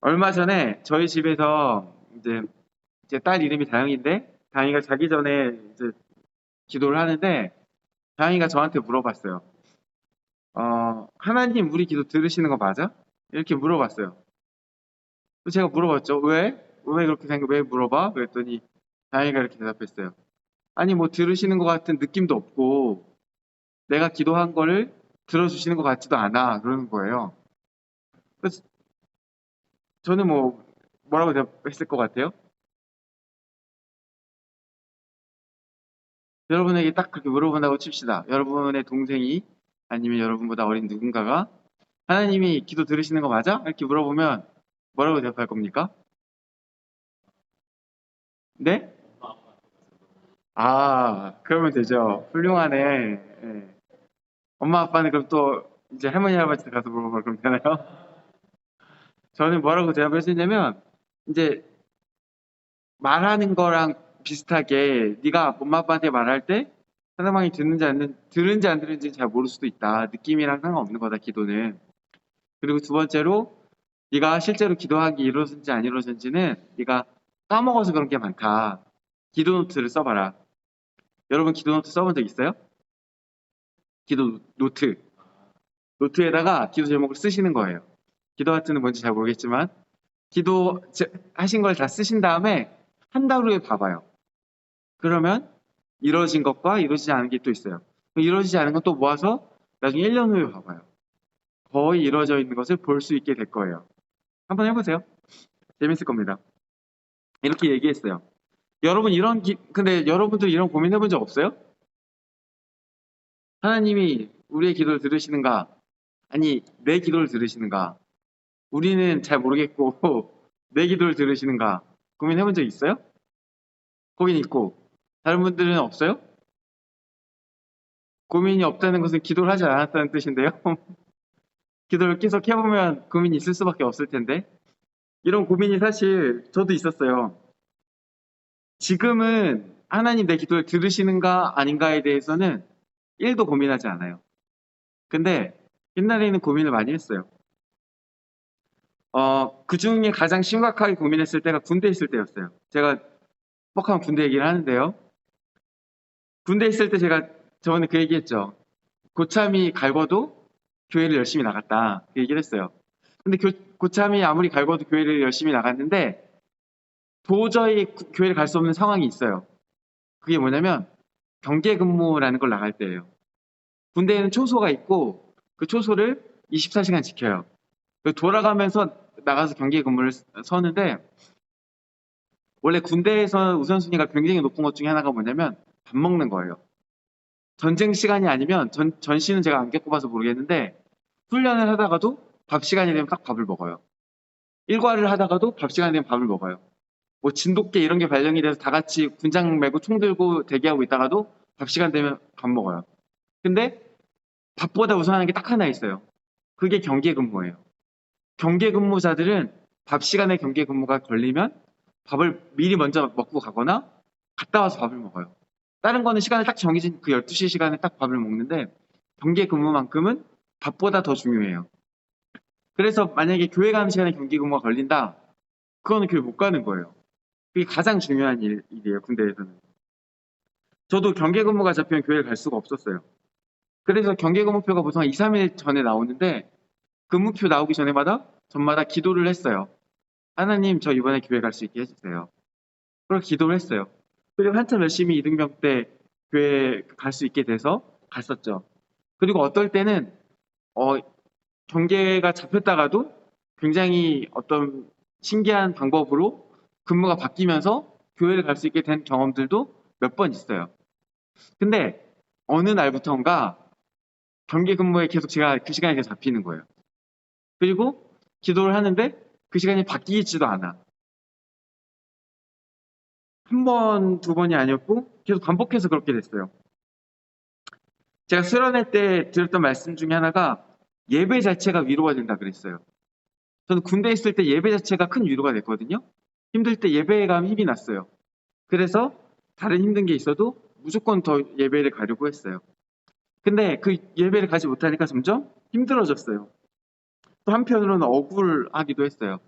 얼마 전에 저희 집에서 이제 제 딸 이름이 다영인데 다영이가 자기 전에 이제 기도를 하는데 다영이가 저한테 물어봤어요. 하나님 우리 기도 들으시는 거 맞아? 이렇게 물어봤어요. 그래서 제가 물어봤죠. 왜? 왜 그렇게 생각, 왜 물어봐? 그랬더니 다영이가 이렇게 대답했어요. 아니 뭐 들으시는 것 같은 느낌도 없고 내가 기도한 거를 들어주시는 것 같지도 않아. 그러는 거예요. 그래서 저는 뭐라고 대답했을 것 같아요? 여러분에게 딱 그렇게 물어본다고 칩시다. 여러분의 동생이 아니면 여러분보다 어린 누군가가 하나님이 기도 들으시는 거 맞아? 이렇게 물어보면 뭐라고 대답할 겁니까? 네? 아, 그러면 되죠. 훌륭하네. 예. 엄마 아빠는 그럼 또 이제 할머니 할아버지한테 가서 물어보면 그럼 되나요? 저는 뭐라고 대답을 했었냐면 이제 말하는 거랑 비슷하게 네가 엄마 아빠한테 말할 때 상대방이 들은지 안 들은지는 잘 모를 수도 있다. 느낌이랑 상관없는 거다, 기도는. 그리고 두 번째로 네가 실제로 기도하기 이루어진지 안 이루어진지는 네가 까먹어서 그런 게 많다. 기도 노트를 써봐라. 여러분 기도 노트 써본 적 있어요? 기도 노트. 노트에다가 기도 제목을 쓰시는 거예요. 기도 하트는 뭔지 잘 모르겠지만 기도 하신 걸 다 쓰신 다음에 한 달 후에 봐봐요. 그러면 이루어진 것과 이루어지지 않은 게 또 있어요. 이루어지지 않은 건 또 모아서 나중에 1년 후에 봐봐요. 거의 이루어져 있는 것을 볼 수 있게 될 거예요. 한번 해보세요. 재밌을 겁니다. 이렇게 얘기했어요. 여러분 근데 여러분들 이런 고민해본 적 없어요? 하나님이 우리의 기도를 들으시는가? 아니, 내 기도를 들으시는가? 우리는 잘 모르겠고, 내 기도를 들으시는가? 고민해본 적 있어요? 고민 있고, 다른 분들은 없어요? 고민이 없다는 것은 기도를 하지 않았다는 뜻인데요? 기도를 계속 해보면 고민이 있을 수밖에 없을 텐데. 이런 고민이 사실 저도 있었어요. 지금은 하나님 내 기도를 들으시는가 아닌가에 대해서는 1도 고민하지 않아요. 근데 옛날에는 고민을 많이 했어요. 그 중에 가장 심각하게 고민했을 때가 군대 있을 때였어요. 제가 뻑하면 군대 얘기를 하는데요. 군대 있을 때 제가 저번에 그 얘기했죠. 고참이 갈궈도 교회를 열심히 나갔다. 그 얘기를 했어요. 근데 고참이 아무리 갈궈도 교회를 열심히 나갔는데 도저히 교회를 갈 수 없는 상황이 있어요. 그게 뭐냐면 경계 근무라는 걸 나갈 때예요. 군대에는 초소가 있고 그 초소를 24시간 지켜요. 돌아가면서 나가서 경계 근무를 서는데 원래 군대에서 우선순위가 굉장히 높은 것 중에 하나가 뭐냐면 밥 먹는 거예요. 전쟁 시간이 아니면 전시는 제가 안 겪어봐서 모르겠는데 훈련을 하다가도 밥 시간이 되면 딱 밥을 먹어요. 일과를 하다가도 밥 시간이 되면 밥을 먹어요. 뭐 진돗개 이런 게 발령이 돼서 다 같이 군장 메고 총 들고 대기하고 있다가도 밥 시간 되면 밥 먹어요. 근데 밥보다 우선하는 게 딱 하나 있어요. 그게 경계 근무예요. 경계 근무자들은 밥 시간에 경계 근무가 걸리면 밥을 미리 먼저 먹고 가거나 갔다 와서 밥을 먹어요. 다른 거는 시간을 딱 정해진 그 12시 시간에 딱 밥을 먹는데 경계 근무만큼은 밥보다 더 중요해요. 그래서 만약에 교회 가는 시간에 경계 근무가 걸린다. 그거는 교회 못 가는 거예요. 그게 가장 중요한 일이에요. 군대에서는. 저도 경계 근무가 잡히면 교회를 갈 수가 없었어요. 그래서 경계 근무표가 보통 한 2, 3일 전에 나오는데 근무표 나오기 전마다 기도를 했어요. 하나님 저 이번에 교회 갈 수 있게 해주세요. 그렇게 기도를 했어요. 그리고 한참 열심히 이등병 때 교회 갈 수 있게 돼서 갔었죠. 그리고 어떨 때는 어, 경계가 잡혔다가도 굉장히 어떤 신기한 방법으로 근무가 바뀌면서 교회를 갈 수 있게 된 경험들도 몇 번 있어요. 근데 어느 날부터인가 경계 근무에 계속 제가 그 시간에 계속 잡히는 거예요. 그리고 기도를 하는데 그 시간이 바뀌지도 않아. 한 번, 두 번이 아니었고 계속 반복해서 그렇게 됐어요. 제가 수련회 때 들었던 말씀 중에 하나가 예배 자체가 위로가 된다 그랬어요. 저는 군대에 있을 때 예배 자체가 큰 위로가 됐거든요. 힘들 때 예배에 가면 힘이 났어요. 그래서 다른 힘든 게 있어도 무조건 더 예배를 가려고 했어요. 근데 그 예배를 가지 못하니까 점점 힘들어졌어요. 또 한편으로는 억울하기도 했어요.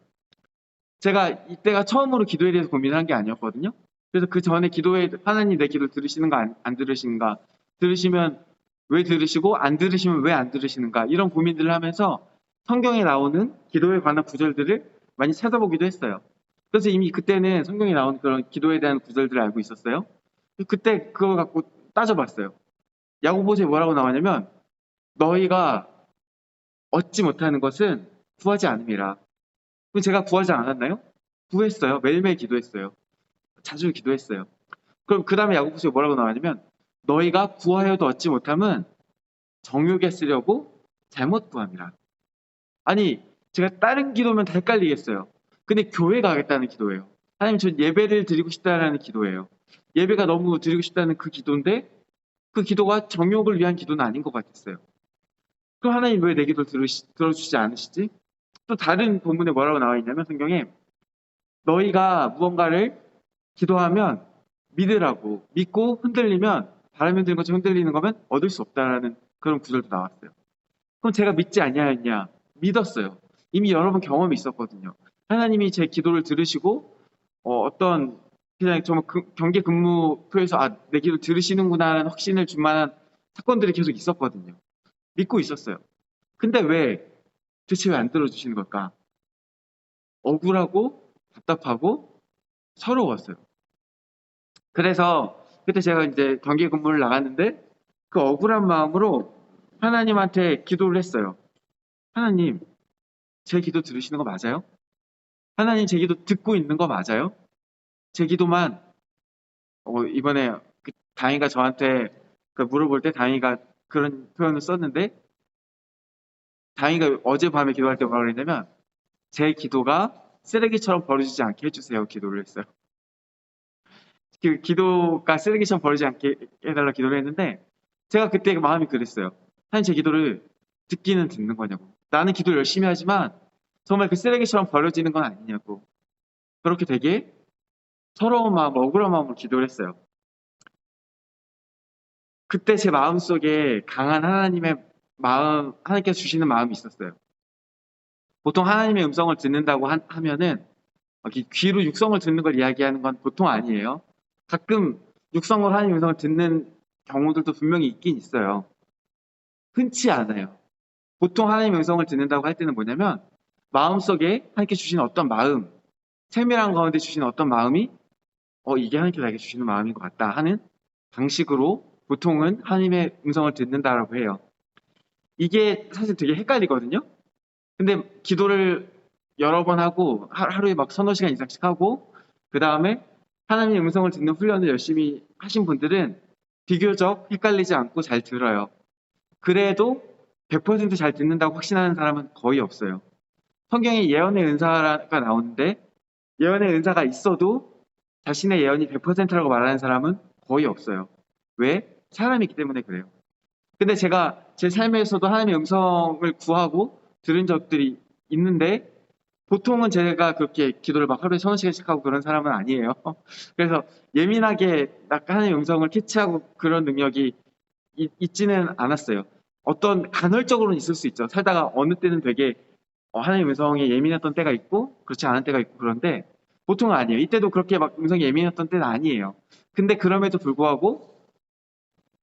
제가 이때가 처음으로 기도에 대해서 고민을 한 게 아니었거든요. 그래서 그 전에 기도에 하나님 내 기도 들으시는가 안 들으시는가, 들으시면 왜 들으시고 안 들으시면 왜 안 들으시는가, 이런 고민들을 하면서 성경에 나오는 기도에 관한 구절들을 많이 찾아보기도 했어요. 그래서 이미 그때는 성경에 나오는 그런 기도에 대한 구절들을 알고 있었어요. 그때 그거 갖고 따져봤어요. 야고보서에 뭐라고 나오냐면 너희가 얻지 못하는 것은 구하지 않음이라. 그럼 제가 구하지 않았나요? 구했어요. 매일매일 기도했어요. 자주 기도했어요. 그럼 그 다음에 야고보서에 뭐라고 나오냐면 너희가 구하여도 얻지 못함은 정욕에 쓰려고 잘못 구함이라. 아니, 제가 다른 기도면 다 헷갈리겠어요. 근데 교회 가겠다는 기도예요. 하나님, 전 예배를 드리고 싶다라는 기도예요. 예배가 너무 드리고 싶다는 그 기도인데 그 기도가 정욕을 위한 기도는 아닌 것 같았어요. 그럼 하나님 왜 내 기도 들어주지 않으시지? 또 다른 본문에 뭐라고 나와 있냐면 성경에 너희가 무언가를 기도하면 믿으라고, 믿고 흔들리면, 바람이 흔들리는 것처럼 흔들리는 거면 얻을 수 없다라는 그런 구절도 나왔어요. 그럼 제가 믿지 아니하였냐? 믿었어요. 이미 여러 번 경험이 있었거든요. 하나님이 제 기도를 들으시고 어떤 그냥 정말 경계 근무표에서 내 기도 들으시는구나라는 확신을 줄 만한 사건들이 계속 있었거든요. 믿고 있었어요. 근데 도대체 왜 안 들어주시는 걸까? 억울하고 답답하고 서러웠어요. 그래서 그때 제가 이제 경계 근무를 나갔는데 그 억울한 마음으로 하나님한테 기도를 했어요. 하나님, 제 기도 들으시는 거 맞아요? 하나님, 제 기도 듣고 있는 거 맞아요? 제 기도만 이번에 다행이가 저한테 물어볼 때 다행이가 그런 표현을 썼는데, 다행이가 어젯밤에 기도할 때 뭐라고 그랬냐면 제 기도가 쓰레기처럼 버려지지 않게 해주세요 기도를 했어요. 그 기도가 쓰레기처럼 버리지 않게 해달라 기도를 했는데 제가 그때 마음이 그랬어요. 하나님, 제 기도를 듣기는 듣는 거냐고. 나는 기도를 열심히 하지만 정말 그 쓰레기처럼 버려지는 건 아니냐고. 그렇게 되게 서러운 마음, 억울한 마음으로 기도를 했어요. 그때 제 마음속에 강한 하나님의 마음, 하나님께서 주시는 마음이 있었어요. 보통 하나님의 음성을 듣는다고 하면은 귀로 육성을 듣는 걸 이야기하는 건 보통 아니에요. 가끔 육성으로 하나님의 음성을 듣는 경우들도 분명히 있긴 있어요. 흔치 않아요. 보통 하나님의 음성을 듣는다고 할 때는 뭐냐면 마음속에 하나님께 주시는 어떤 마음, 세밀한 가운데 주시는 어떤 마음이 이게 하나님께 나에게 주시는 마음인 것 같다 하는 방식으로 보통은 하나님의 음성을 듣는다라고 해요. 이게 사실 되게 헷갈리거든요. 근데 기도를 여러 번 하고 하루에 막 서너 시간 이상씩 하고 그 다음에 하나님의 음성을 듣는 훈련을 열심히 하신 분들은 비교적 헷갈리지 않고 잘 들어요. 그래도 100%잘 듣는다고 확신하는 사람은 거의 없어요. 성경에 예언의 은사가 나오는데 예언의 은사가 있어도 자신의 예언이 100%라고 말하는 사람은 거의 없어요. 왜? 사람이기 때문에 그래요. 근데 제가 제 삶에서도 하나님의 음성을 구하고 들은 적들이 있는데 보통은 제가 그렇게 기도를 막 하루에 서너 시간씩 하고 그런 사람은 아니에요. 그래서 예민하게 하나님의 음성을 캐치하고 그런 능력이 있지는 않았어요. 어떤 간헐적으로는 있을 수 있죠. 살다가 어느 때는 되게 하나님의 음성에 예민했던 때가 있고 그렇지 않은 때가 있고 그런데 보통은 아니에요. 이때도 그렇게 막 음성이 예민했던 때는 아니에요. 근데 그럼에도 불구하고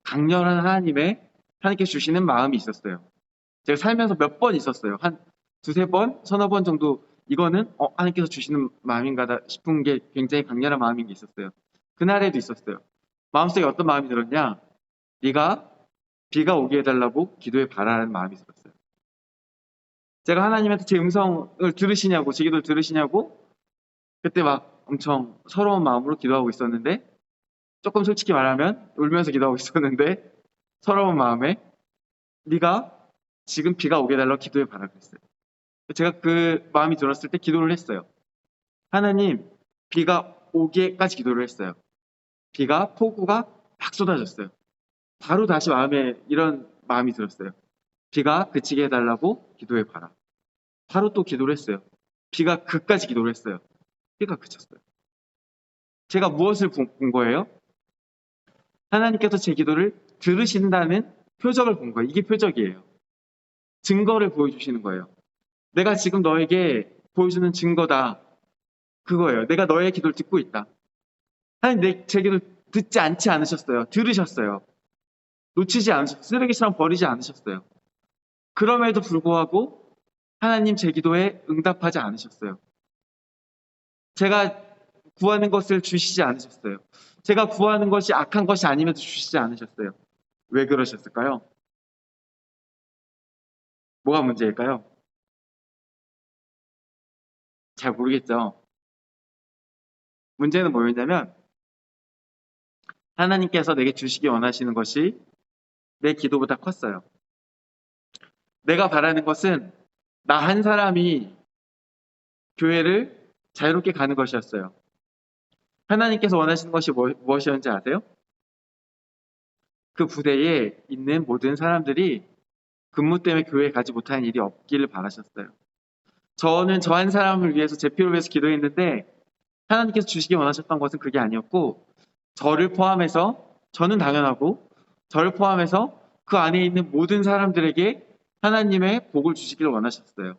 강렬한 하나님께 주시는 마음이 있었어요. 제가 살면서 몇 번 있었어요. 한 두세 번, 서너 번 정도 이거는 하나님께서 주시는 마음인가 싶은 게 굉장히 강렬한 마음인 게 있었어요. 그날에도 있었어요. 마음속에 어떤 마음이 들었냐? 네가 비가 오게 해달라고 기도해 바라는 마음이 들었어요. 제가 하나님한테 제 음성을 들으시냐고, 제 기도를 들으시냐고 그때 막 엄청 서러운 마음으로 기도하고 있었는데 조금 솔직히 말하면 울면서 기도하고 있었는데 서러운 마음에 네가 지금 비가 오게 해달라고 기도해 바라 그랬어요. 제가 그 마음이 들었을 때 기도를 했어요. 하나님, 비가 오게까지 기도를 했어요. 폭우가 막 쏟아졌어요. 바로 다시 마음에 이런 마음이 들었어요. 비가 그치게 해달라고 기도해 봐라. 바로 또 기도를 했어요. 비가 그까지 기도를 했어요. 비가 그쳤어요. 제가 무엇을 본 거예요? 하나님께서 제 기도를 들으신다는 표적을 본 거예요. 이게 표적이에요. 증거를 보여주시는 거예요. 내가 지금 너에게 보여주는 증거다. 그거예요. 내가 너의 기도를 듣고 있다. 하나님 제 기도를 듣지 않지 않으셨어요. 들으셨어요. 놓치지 않으셨어요. 쓰레기처럼 버리지 않으셨어요. 그럼에도 불구하고 하나님 제 기도에 응답하지 않으셨어요. 제가 구하는 것을 주시지 않으셨어요. 제가 구하는 것이 악한 것이 아님에도 주시지 않으셨어요. 왜 그러셨을까요? 뭐가 문제일까요? 잘 모르겠죠. 문제는 뭐였냐면 하나님께서 내게 주시기 원하시는 것이 내 기도보다 컸어요. 내가 바라는 것은 나 한 사람이 교회를 자유롭게 가는 것이었어요. 하나님께서 원하시는 것이 무엇이었는지 아세요? 그 부대에 있는 모든 사람들이 근무 때문에 교회에 가지 못하는 일이 없기를 바라셨어요. 저는 저 한 사람을 위해서 제 필요를 위해서 기도했는데 하나님께서 주시기 원하셨던 것은 그게 아니었고 저를 포함해서 저는 당연하고 저를 포함해서 그 안에 있는 모든 사람들에게 하나님의 복을 주시기를 원하셨어요.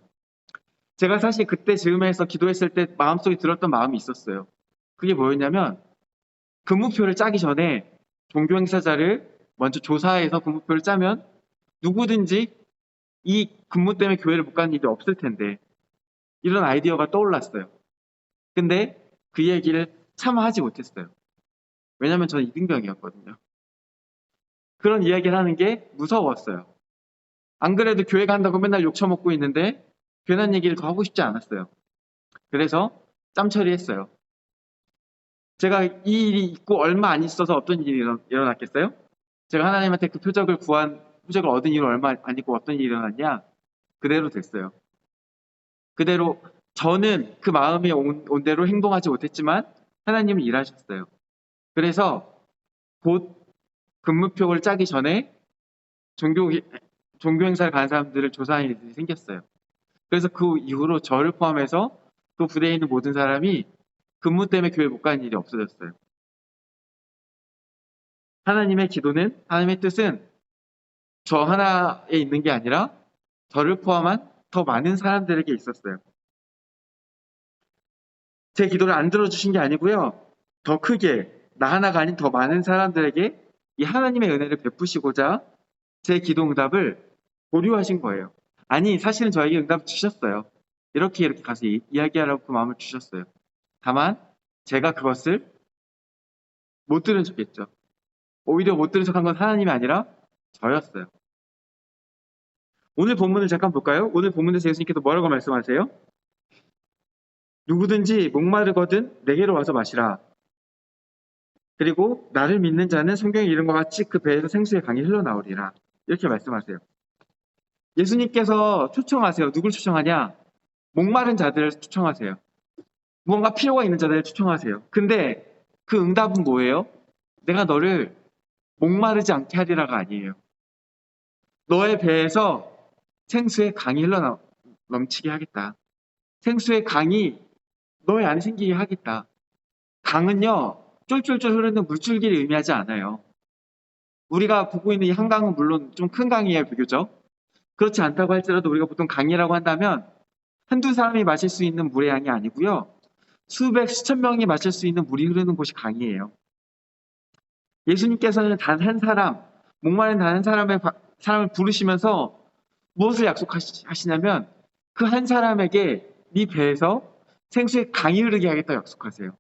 제가 사실 그때 즈음에서 기도했을 때 마음속에 들었던 마음이 있었어요. 그게 뭐였냐면 근무표를 짜기 전에 종교 행사자를 먼저 조사해서 근무표를 짜면 누구든지 이 근무 때문에 교회를 못 가는 일이 없을 텐데 이런 아이디어가 떠올랐어요. 근데 그 얘기를 차마 하지 못했어요. 왜냐면 저는 이등병이었거든요. 그런 이야기를 하는 게 무서웠어요. 안 그래도 교회 간다고 맨날 욕 처먹고 있는데 괜한 얘기를 더 하고 싶지 않았어요. 그래서 짬처리했어요. 제가 이 일이 있고 얼마 안 있어서 어떤 일이 일어났겠어요? 제가 하나님한테 그 표적을 얻은 이후 얼마 안 있고 어떤 일이 일어났냐? 그대로 됐어요. 그대로 저는 그 마음이 온 대로 행동하지 못했지만 하나님은 일하셨어요. 그래서 곧 근무표를 짜기 전에 종교 행사를 가는 사람들을 조사하는 일들이 생겼어요. 그래서 그 이후로 저를 포함해서 그 부대에 있는 모든 사람이 근무 때문에 교회 못 가는 일이 없어졌어요. 하나님의 기도는, 하나님의 뜻은 저 하나에 있는 게 아니라 저를 포함한 더 많은 사람들에게 있었어요. 제 기도를 안 들어주신 게 아니고요. 더 크게 나 하나가 아닌 더 많은 사람들에게 이 하나님의 은혜를 베푸시고자 제 기도 응답을 보류하신 거예요. 아니 사실은 저에게 응답을 주셨어요. 이렇게 가서 이야기하라고 그 마음을 주셨어요. 다만 제가 그것을 못 들은 척했죠. 오히려 못 들은 척한 건 하나님이 아니라 저였어요. 오늘 본문을 잠깐 볼까요? 오늘 본문에서 예수님께서 뭐라고 말씀하세요? 누구든지 목마르거든 내게로 와서 마시라. 그리고 나를 믿는 자는 성경의 이름과 같이 그 배에서 생수의 강이 흘러나오리라. 이렇게 말씀하세요. 예수님께서 초청하세요. 누굴 초청하냐? 목마른 자들을 초청하세요. 무언가 필요가 있는 자들을 초청하세요. 근데 그 응답은 뭐예요? 내가 너를 목마르지 않게 하리라가 아니에요. 너의 배에서 생수의 강이 넘치게 하겠다. 생수의 강이 너의 안에 생기게 하겠다. 강은요, 쫄쫄쫄 흐르는 물줄기를 의미하지 않아요. 우리가 보고 있는 이 한강은 물론 좀 큰 강이에요, 비교적. 그렇지 않다고 할지라도 우리가 보통 강이라고 한다면 한두 사람이 마실 수 있는 물의 양이 아니고요. 수백, 수천 명이 마실 수 있는 물이 흐르는 곳이 강이에요. 예수님께서는 단 한 사람, 목마른 단 한 사람을 부르시면서 무엇을 약속하시냐면 그 한 사람에게 네 배에서 생수의 강이 흐르게 하겠다고 약속하세요.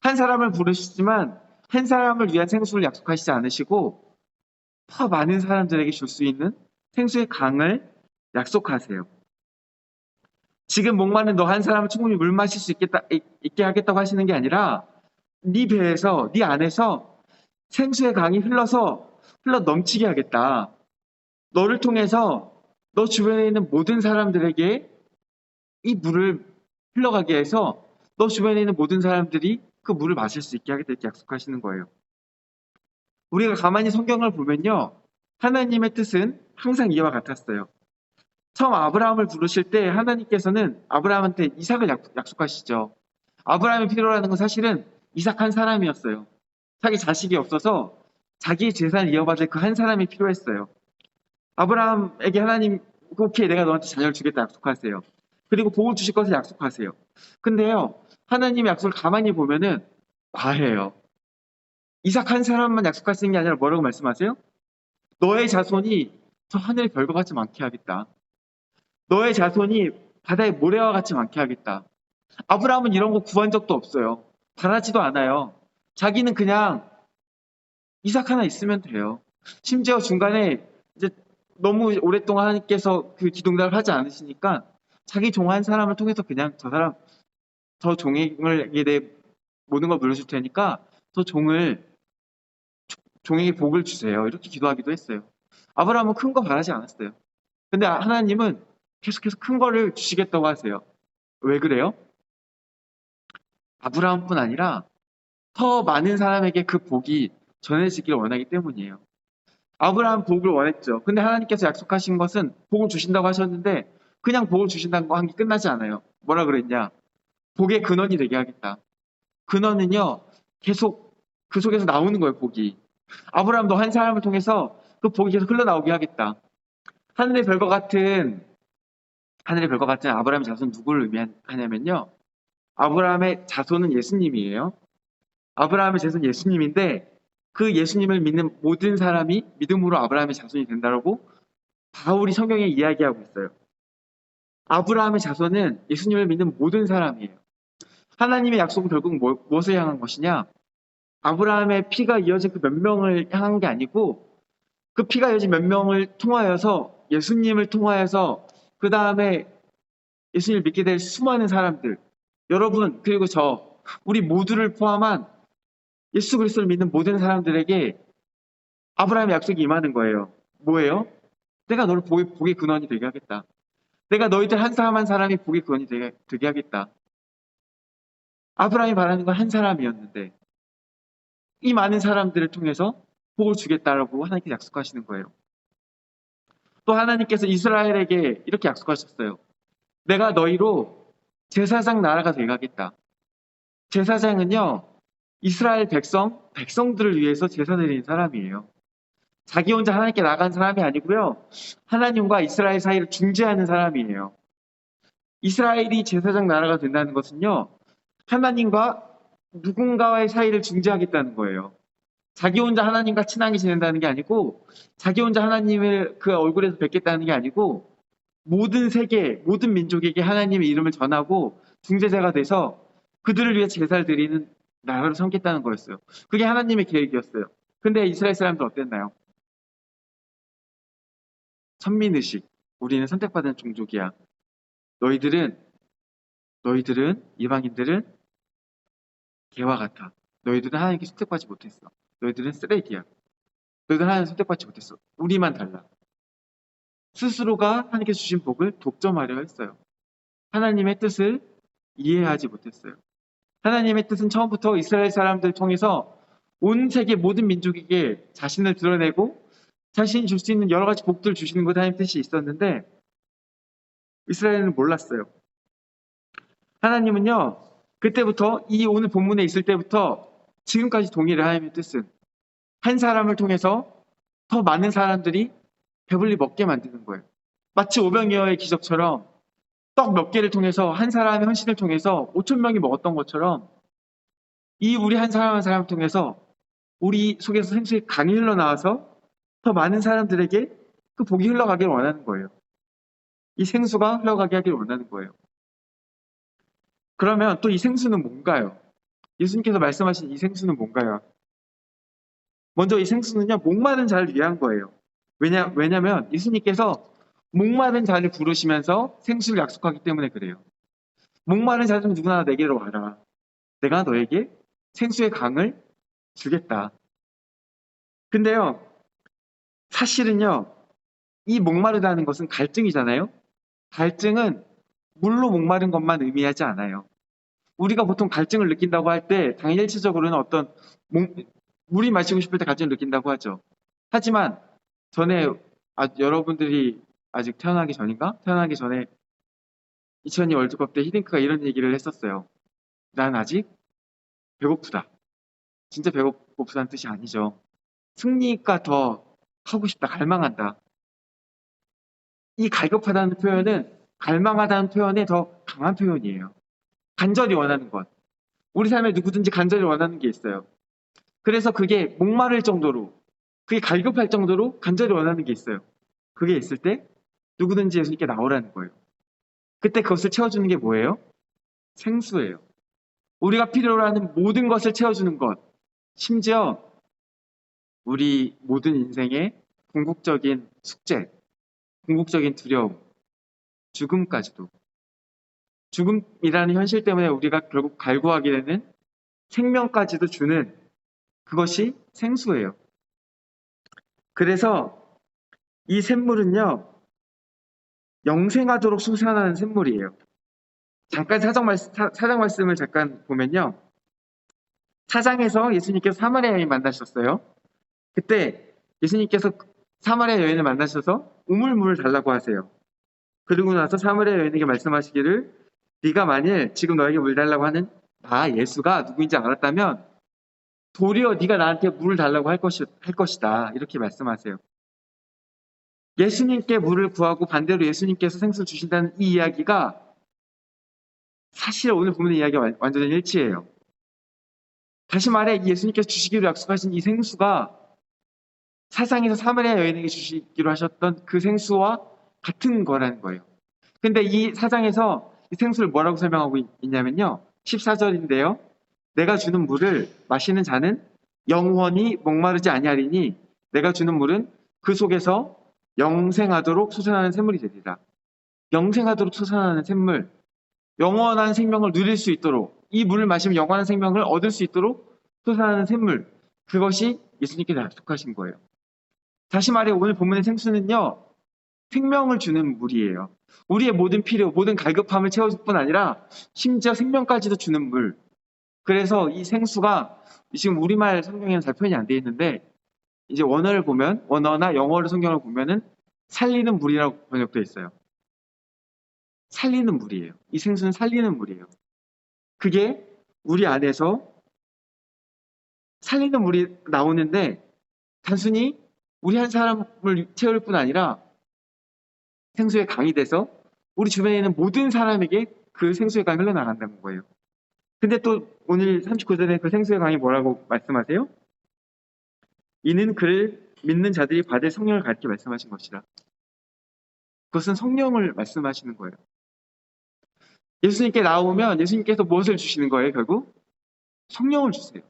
한 사람을 부르시지만 한 사람을 위한 생수를 약속하시지 않으시고 더 많은 사람들에게 줄 수 있는 생수의 강을 약속하세요. 지금 목마른 너 한 사람을 충분히 물 마실 수 있게 하겠다고 하시는 게 아니라 네 배에서, 네 안에서 생수의 강이 흘러 넘치게 하겠다. 너를 통해서 너 주변에 있는 모든 사람들에게 이 물을 흘러가게 해서 너 주변에 있는 모든 사람들이 그 물을 마실 수 있게 하겠다 이렇게 약속하시는 거예요. 우리가 가만히 성경을 보면요. 하나님의 뜻은 항상 이와 같았어요. 처음 아브라함을 부르실 때 하나님께서는 아브라함한테 이삭을 약속하시죠. 아브라함이 필요로 건 사실은 이삭 한 사람이었어요. 자기 자식이 없어서 자기의 재산을 이어받을 그 한 사람이 필요했어요. 아브라함에게 하나님 오케이 내가 너한테 자녀를 주겠다 약속하세요. 그리고 복을 주실 것을 약속하세요. 근데요, 하나님의 약속을 가만히 보면은 과해요. 이삭 한 사람만 약속하시는 게 아니라 뭐라고 말씀하세요? 너의 자손이 저 하늘의 별과 같이 많게 하겠다. 너의 자손이 바다의 모래와 같이 많게 하겠다. 아브라함은 이런 거 구한 적도 없어요. 바라지도 않아요. 자기는 그냥 이삭 하나 있으면 돼요. 심지어 중간에 이제 너무 오랫동안 하나님께서 그 기둥답을 하지 않으시니까 자기 종 한 사람을 통해서 그냥 저 사람, 저 종에게 내 모든 걸 물려줄 테니까 저 종에게 복을 주세요. 이렇게 기도하기도 했어요. 아브라함은 큰 거 바라지 않았어요. 근데 하나님은 계속해서 큰 거를 주시겠다고 하세요. 왜 그래요? 아브라함뿐 아니라 더 많은 사람에게 그 복이 전해지기를 원하기 때문이에요. 아브라함 복을 원했죠. 근데 하나님께서 약속하신 것은 복을 주신다고 하셨는데 그냥 복을 주신다고 한 게 끝나지 않아요. 뭐라 그랬냐? 복의 근원이 되게 하겠다. 근원은요, 계속 그 속에서 나오는 거예요, 복이. 아브라함도 한 사람을 통해서 그 복이 계속 흘러나오게 하겠다. 하늘의 별과 같은 하늘의 별과 같은 아브라함의 자손 누구를 의미하냐면요. 아브라함의 자손은 예수님이에요. 아브라함의 자손 예수님인데 그 예수님을 믿는 모든 사람이 믿음으로 아브라함의 자손이 된다라고 바울이 성경에 이야기하고 있어요. 아브라함의 자손은 예수님을 믿는 모든 사람이에요. 하나님의 약속은 결국 무엇을 향한 것이냐? 아브라함의 피가 이어진 그 몇 명을 향한 게 아니고 그 피가 이어진 몇 명을 통하여서 예수님을 통하여서 그 다음에 예수님을 믿게 될 수많은 사람들, 여러분 그리고 우리 모두를 포함한 예수 그리스도를 믿는 모든 사람들에게 아브라함의 약속이 임하는 거예요. 뭐예요? 내가 너를 복의 근원이 되게 하겠다. 내가 너희들 한 사람 한 사람이 복의 근원이 되게 하겠다. 아브라함이 바라는 건 한 사람이었는데 이 많은 사람들을 통해서 복을 주겠다라고 하나님께서 약속하시는 거예요. 또 하나님께서 이스라엘에게 이렇게 약속하셨어요. 내가 너희로 제사장 나라가 되게 하겠다. 제사장은요, 이스라엘 백성들을 위해서 제사 드리는 사람이에요. 자기 혼자 하나님께 나간 사람이 아니고요. 하나님과 이스라엘 사이를 중재하는 사람이에요. 이스라엘이 제사장 나라가 된다는 것은요. 하나님과 누군가와의 사이를 중재하겠다는 거예요. 자기 혼자 하나님과 친하게 지낸다는 게 아니고 자기 혼자 하나님을 그 얼굴에서 뵙겠다는 게 아니고 모든 세계, 모든 민족에게 하나님의 이름을 전하고 중재자가 돼서 그들을 위해 제사를 드리는 나라로 삼겠다는 거였어요. 그게 하나님의 계획이었어요. 근데 이스라엘 사람들 어땠나요? 선민의식. 우리는 선택받은 종족이야. 너희들은 이방인들은 개와 같아. 너희들은 하나님께 선택받지 못했어. 너희들은 쓰레기야. 너희들은 하나님 선택받지 못했어. 우리만 달라. 스스로가 하나님께 주신 복을 독점하려 했어요. 하나님의 뜻을 이해하지 못했어요. 하나님의 뜻은 처음부터 이스라엘 사람들 통해서 온 세계 모든 민족에게 자신을 드러내고 자신이 줄 수 있는 여러 가지 복들을 주시는 것 하나님 뜻이 있었는데 이스라엘은 몰랐어요. 하나님은요. 그때부터 이 오늘 본문에 있을 때부터 지금까지 동일해 하나님의 뜻은 한 사람을 통해서 더 많은 사람들이 배불리 먹게 만드는 거예요. 마치 오병이어의 기적처럼 떡 몇 개를 통해서 한 사람의 헌신을 통해서 5천 명이 먹었던 것처럼 이 우리 한 사람 한 사람을 통해서 우리 속에서 생수의 강이 흘러나와서 더 많은 사람들에게 그 복이 흘러가기를 원하는 거예요. 이 생수가 흘러가게 하기를 원하는 거예요. 그러면 또 이 생수는 뭔가요? 예수님께서 말씀하신 이 생수는 뭔가요? 먼저 이 생수는요, 목마른 자를 위한 거예요. 왜냐면 예수님께서 목마른 자를 부르시면서 생수를 약속하기 때문에 그래요. 목마른 자는 누구나 내게로 와라. 내가 너에게 생수의 강을 주겠다. 근데요, 사실은요, 이 목마르다는 것은 갈증이잖아요? 갈증은 물로 목마른 것만 의미하지 않아요. 우리가 보통 갈증을 느낀다고 할 때 당연히 일차적으로는 어떤 물이 마시고 싶을 때 갈증을 느낀다고 하죠. 하지만 전에 여러분들이 아직 태어나기 전인가? 태어나기 전에 2002 월드컵 때 히딩크가 이런 얘기를 했었어요. 난 아직 배고프다. 진짜 배고프다는 뜻이 아니죠. 승리가 더 하고 싶다, 갈망한다. 이 갈급하다는 표현은 갈망하다는 표현의 더 강한 표현이에요. 간절히 원하는 것. 우리 삶에 누구든지 간절히 원하는 게 있어요. 그래서 그게 목마를 정도로, 그게 갈급할 정도로 간절히 원하는 게 있어요. 그게 있을 때 누구든지 예수님께 나오라는 거예요. 그때 그것을 채워주는 게 뭐예요? 생수예요. 우리가 필요로 하는 모든 것을 채워주는 것. 심지어 우리 모든 인생의 궁극적인 숙제, 궁극적인 두려움, 죽음까지도. 죽음이라는 현실 때문에 우리가 결국 갈구하게 되는 생명까지도 주는 그것이 생수예요. 그래서 이 샘물은요, 영생하도록 솟아나는 샘물이에요. 잠깐 사장 말씀을 잠깐 보면요. 4장에서 예수님께서 사마리아 여인 만나셨어요. 그때 예수님께서 사마리아 여인을 만나셔서 우물물을 달라고 하세요. 그리고 나서 사마리아 여인에게 말씀하시기를 네가 만일 지금 너에게 물 달라고 하는 나 예수가 누구인지 알았다면 도리어 네가 나한테 물을 달라고 할 것이다. 이렇게 말씀하세요. 예수님께 물을 구하고 반대로 예수님께서 생수를 주신다는 이 이야기가 사실 오늘 보는 이야기가 완전히 일치해요. 다시 말해 예수님께서 주시기로 약속하신 이 생수가 사상에서 사마리아 여인에게 주시기로 하셨던 그 생수와 같은 거라는 거예요. 근데 이 사장에서 이 생수를 뭐라고 설명하고 있냐면요. 14절인데요. 내가 주는 물을 마시는 자는 영원히 목마르지 아니하리니 내가 주는 물은 그 속에서 영생하도록 솟아나는 샘물이 되리라. 영생하도록 솟아나는 샘물, 영원한 생명을 누릴 수 있도록 이 물을 마시면 영원한 생명을 얻을 수 있도록 솟아나는 샘물, 그것이 예수님께서 약속하신 거예요. 다시 말해 오늘 본문의 생수는요. 생명을 주는 물이에요. 우리의 모든 필요, 모든 갈급함을 채워줄 뿐 아니라 심지어 생명까지도 주는 물. 그래서 이 생수가 지금 우리말 성경에는 잘 표현이 안 되어 있는데 이제 원어를 보면 원어나 영어로 성경을 보면은 살리는 물이라고 번역되어 있어요. 살리는 물이에요. 이 생수는 살리는 물이에요. 그게 우리 안에서 살리는 물이 나오는데 단순히 우리 한 사람을 채울 뿐 아니라 생수의 강이 돼서 우리 주변에 있는 모든 사람에게 그 생수의 강이 흘러나간다는 거예요. 근데 또 오늘 39절에 그 생수의 강이 뭐라고 말씀하세요? 이는 그를 믿는 자들이 받을 성령을 가르쳐 말씀하신 것이라. 그것은 성령을 말씀하시는 거예요. 예수님께 나오면 예수님께서 무엇을 주시는 거예요, 결국? 성령을 주세요.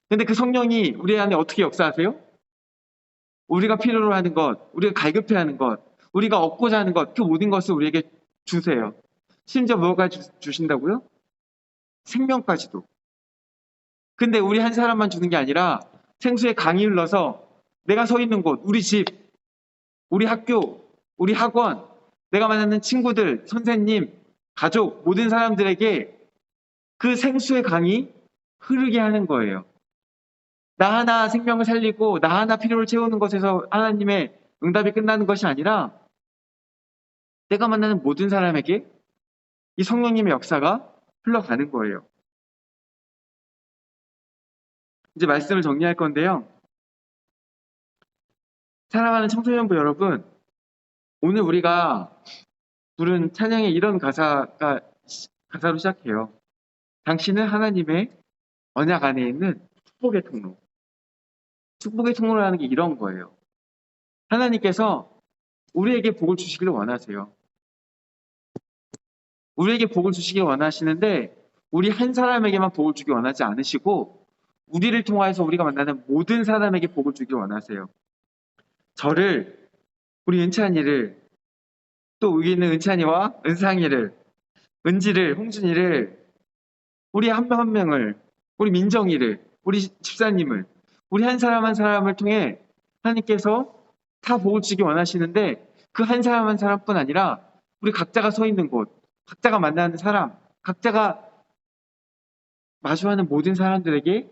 근데 그 성령이 우리 안에 어떻게 역사하세요? 우리가 필요로 하는 것, 우리가 갈급해 하는 것, 우리가 얻고자 하는 것, 그 모든 것을 우리에게 주세요. 심지어 뭐가 주신다고요? 생명까지도. 근데 우리 한 사람만 주는 게 아니라 생수의 강이 흘러서 내가 서 있는 곳, 우리 집, 우리 학교, 우리 학원, 내가 만나는 친구들, 선생님, 가족, 모든 사람들에게 그 생수의 강이 흐르게 하는 거예요. 나 하나 생명을 살리고 나 하나 필요를 채우는 것에서 하나님의 응답이 끝나는 것이 아니라 내가 만나는 모든 사람에게 이 성령님의 역사가 흘러가는 거예요. 이제 말씀을 정리할 건데요. 사랑하는 청소년부 여러분, 오늘 우리가 부른 찬양의 이런 가사로 시작해요. 당신은 하나님의 언약 안에 있는 축복의 통로. 축복의 통로라는 게 이런 거예요. 하나님께서 우리에게 복을 주시기를 원하세요. 우리에게 복을 주시길 원하시는데 우리 한 사람에게만 복을 주기 원하지 않으시고 우리를 통하여서 우리가 만나는 모든 사람에게 복을 주길 원하세요. 저를, 우리 은찬이를, 또 여기 있는 은찬이와 은상이를, 은지를, 홍준이를, 우리 한 명 한 명을, 우리 민정이를, 우리 집사님을, 우리 한 사람 한 사람을 통해 하나님께서 다 복을 주기 원하시는데 그 한 사람 한 사람뿐 아니라 우리 각자가 서 있는 곳, 각자가 만나는 사람, 각자가 마주하는 모든 사람들에게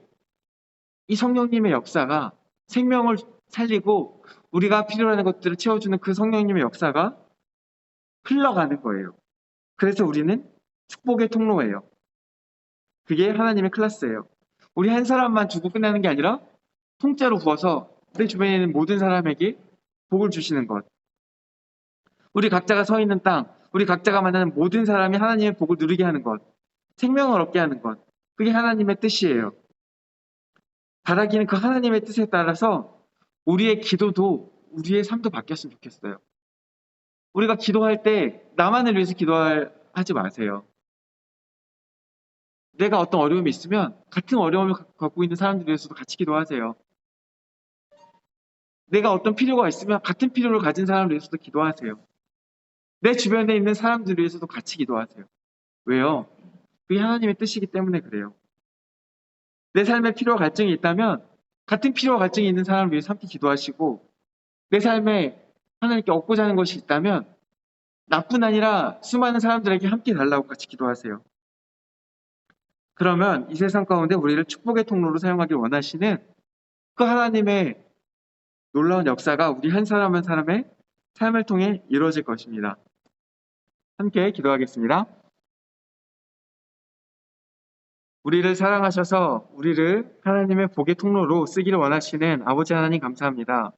이 성령님의 역사가 생명을 살리고 우리가 필요로 하는 것들을 채워주는 그 성령님의 역사가 흘러가는 거예요. 그래서 우리는 축복의 통로예요. 그게 하나님의 클래스예요. 우리 한 사람만 주고 끝나는 게 아니라 통째로 부어서 내 주변에 있는 모든 사람에게 복을 주시는 것. 우리 각자가 서 있는 땅, 우리 각자가 만나는 모든 사람이 하나님의 복을 누리게 하는 것, 생명을 얻게 하는 것, 그게 하나님의 뜻이에요. 바라기는 그 하나님의 뜻에 따라서 우리의 기도도 우리의 삶도 바뀌었으면 좋겠어요. 우리가 기도할 때 나만을 위해서 기도하지 마세요. 내가 어떤 어려움이 있으면 같은 어려움을 갖고 있는 사람들 위해서도 같이 기도하세요. 내가 어떤 필요가 있으면 같은 필요를 가진 사람을 위해서도 기도하세요. 내 주변에 있는 사람들 위해서도 같이 기도하세요. 왜요? 그게 하나님의 뜻이기 때문에 그래요. 내 삶에 필요와 갈증이 있다면 같은 필요와 갈증이 있는 사람을 위해서 함께 기도하시고, 내 삶에 하나님께 얻고자 하는 것이 있다면 나뿐 아니라 수많은 사람들에게 함께 달라고 같이 기도하세요. 그러면 이 세상 가운데 우리를 축복의 통로로 사용하길 원하시는 그 하나님의 놀라운 역사가 우리 한 사람 한 사람의 삶을 통해 이루어질 것입니다. 함께 기도하겠습니다. 우리를 사랑하셔서 우리를 하나님의 복의 통로로 쓰기를 원하시는 아버지 하나님 감사합니다.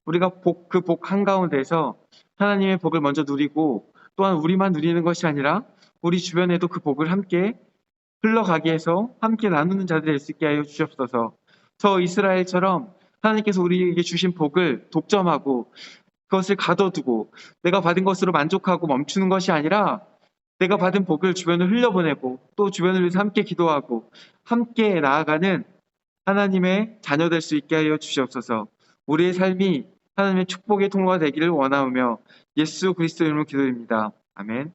우리가 그 복 한가운데서 하나님의 복을 먼저 누리고, 또한 우리만 누리는 것이 아니라 우리 주변에도 그 복을 함께 흘러가게 해서 함께 나누는 자들 될 수 있게 하여 주시옵소서. 저 이스라엘처럼 하나님께서 우리에게 주신 복을 독점하고 그것을 가둬두고 내가 받은 것으로 만족하고 멈추는 것이 아니라, 내가 받은 복을 주변을 흘려보내고 또 주변을 위해서 함께 기도하고 함께 나아가는 하나님의 자녀 될 수 있게 하여 주시옵소서. 우리의 삶이 하나님의 축복의 통로가 되기를 원하오며 예수 그리스도 이름으로 기도드립니다. 아멘.